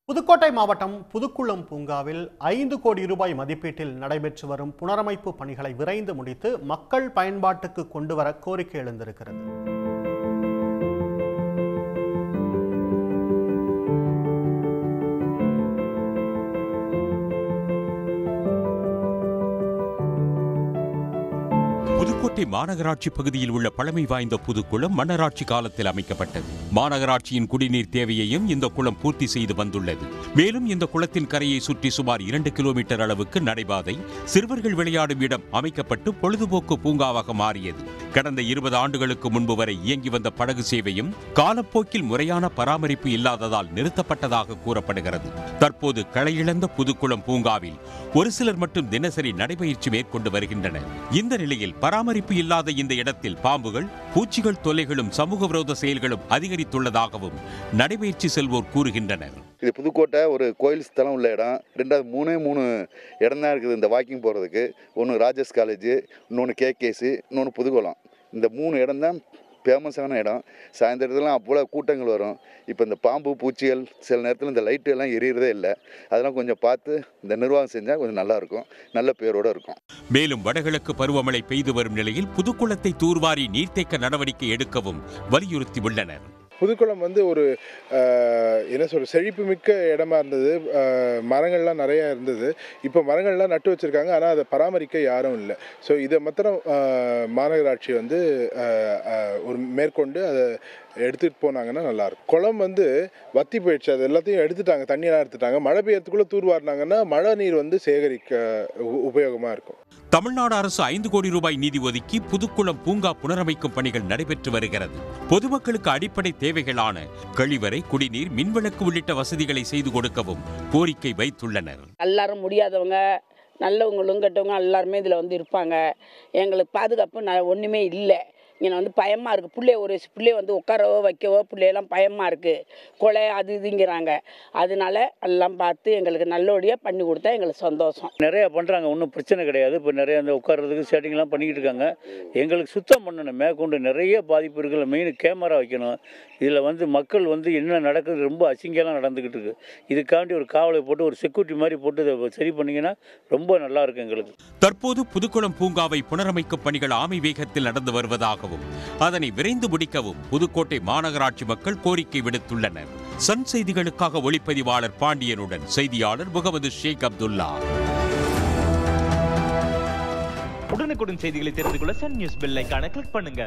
புதுக்கோட்டை மாவட்டம் புதுக்குளம் பூங்காவில் 5 கோடி ரூபாய் மதிப்பீட்டில் நடைபெற்று வரும் புனரமைப்பு பணிகளை விரைந்து முடித்து மக்கள் பயன்பாட்டுக்கு கொண்டுவர கோரிக்கை எழுந்திருக்கிறது. புதுக்கோட்டை மாநகராட்சி பகுதியில் உள்ள பழமை வாய்ந்த புதுக்குளம் மன்னராட்சி காலத்தில் அமைக்கப்பட்டது. மாநகராட்சியின் குடிநீர் தேவையையும் இந்த குளம் பூர்த்தி செய்து வந்துள்ளது. மேலும் இந்த குளத்தின் கரையை சுற்றி சுமார் 2 கிலோமீட்டர் அளவுக்கு நடைபாதை, சிறுவர்கள் விளையாடும் இடம் அமைக்கப்பட்டு பொழுதுபோக்கு பூங்காவாக மாறியது. கடந்த 20 ஆண்டுகளுக்கு முன்பு வரை இயங்கி வந்த படகு சேவையும் காலப்போக்கில் முறையான பராமரிப்பு இல்லாததால் நிறுத்தப்பட்டதாக கூறப்படுகிறது. தற்போது களையிழந்த புதுக்குளம் பூங்காவில் ஒரு சிலர் மட்டும் தினசரி நடைபயிற்சி மேற்கொண்டு வருகின்றனர். இந்த நிலையில் பராமரிப்பு இல்லாத இந்த இடத்தில் பாம்புகள், பூச்சிகள் தொல்லைகளும் சமூக விரோத செயல்களும் அதிகரித்துள்ளதாகவும் நடைபயிற்சி செல்வோர் கூறுகின்றனர். இது புதுக்கோட்டை ஒரு கோயில் ஸ்தலம் உள்ள இடம். ரெண்டாவது மூணு இடம் தான் இருக்குது இந்த வாக்கிங் போகிறதுக்கு. ஒன்று ராஜஸ் காலேஜ், இன்னொன்று கேகேசி, இன்னொன்று புதுக்குளம். இந்த 3 இடம் தான் ஃபேமஸான இடம். சாயந்தரத்துலாம் அவ்வளோ கூட்டங்கள் வரும். இப்போ இந்த பாம்பு, பூச்சிகள், சில நேரத்தில் இந்த லைட்டு எல்லாம் எரியறதே இல்லை. அதெல்லாம் கொஞ்சம் பார்த்து இந்த நிர்வாகம் செஞ்சால் கொஞ்சம் நல்லாயிருக்கும், நல்ல பேரோடு இருக்கும். மேலும் வடகிழக்கு பருவமழை பெய்து வரும் நிலையில் புதுக்குளத்தை தூர்வாரி நீர்த்தேக்க நடவடிக்கை எடுக்கவும் வலியுறுத்தி உள்ளனர். புதுக்குளம் ஒரு என்ன சொல்ற செழிப்பு மிக்க இடமா இருந்தது. மரங்கள்லாம் நிறையா இருந்தது. இப்போ மரங்கள்லாம் நட்டு வச்சுருக்காங்க, ஆனால் அதை பராமரிக்க யாரும் இல்லை. ஸோ இதை மாத்திரம் மாநகராட்சி ஒரு மேற்கொண்டு அதை எடுத்துகிட்டு போனாங்கன்னா நல்லாயிருக்கும். குளம் வத்தி போயிடுச்சு, அது எல்லாத்தையும் எடுத்துட்டாங்க, தண்ணியெல்லாம் எடுத்துட்டாங்க. மழை பெய்யறதுக்குள்ளே தூர்வாரினாங்கன்னா மழை நீர் சேகரிக்க உபயோகமாக இருக்கும். தமிழ்நாடு அரசு 5 கோடி ரூபாய் நிதி ஒதுக்கி புதுக்குளம் பூங்கா புனரமைக்கும் பணிகள் நடைபெற்று வருகிறது. பொதுமக்களுக்கு அடிப்படை தேவைகளான கழிவறை, குடிநீர், மின்விளக்கு உள்ளிட்ட வசதிகளை செய்து கொடுக்கவும் கோரிக்கை வைத்துள்ளனர். எல்லாரும் முடியாதவங்க, நல்லவங்களும் கெட்டவங்க எல்லாருமே இதில் இருப்பாங்க. எங்களுக்கு பாதுகாப்பு ஒன்றுமே இல்லை. இங்கே பயமாக இருக்குது. பிள்ளைய உட்காரவோ வைக்கவோ பிள்ளையெல்லாம் பயமாக இருக்குது. கொலை அது இதுங்கிறாங்க. அதனால எல்லாம் பார்த்து எங்களுக்கு நல்லபடியாக பண்ணி கொடுத்தா எங்களுக்கு சந்தோஷம். நிறையா பண்ணுறாங்க, ஒன்றும் பிரச்சனை கிடையாது. இப்போ நிறைய உட்கார்றதுக்கு செட்டிங்லாம் பண்ணிக்கிட்டு இருக்காங்க. எங்களுக்கு சுத்தம் பண்ணணும். மேற்கொண்டு நிறைய பாதிப்பு இருக்குல்ல. மெயின் கேமரா வைக்கணும். இதில் மக்கள் என்ன நடக்குது, ரொம்ப அசிங்கெல்லாம் நடந்துக்கிட்டு இருக்குது. இதுக்காண்டி ஒரு காவலை போட்டு ஒரு செக்யூரிட்டி மாதிரி போட்டு இதை சரி பண்ணிங்கன்னா ரொம்ப நல்லா இருக்கும் எங்களுக்கு. தற்போது புதுக்குளம் பூங்காவை புனரமைக்கும் பணிகள் ஆமை வேகத்தில் நடந்து வருவதாகவும் அதனை விரைந்து முடிக்கவும் புதுக்கோட்டை மாநகராட்சி மக்கள் கோரிக்கை விடுத்துள்ளனர். சன் செய்திகளுக்காக ஒளிப்பதிவாளர் பாண்டியனுடன் செய்தியாளர் முகமது ஷேக் அப்துல்லா. உடனுக்குடன் செய்திகளை தெரிந்து கொள்ள சன் நியூஸ் பெல் ஐகானை கிளிக் பண்ணுங்க.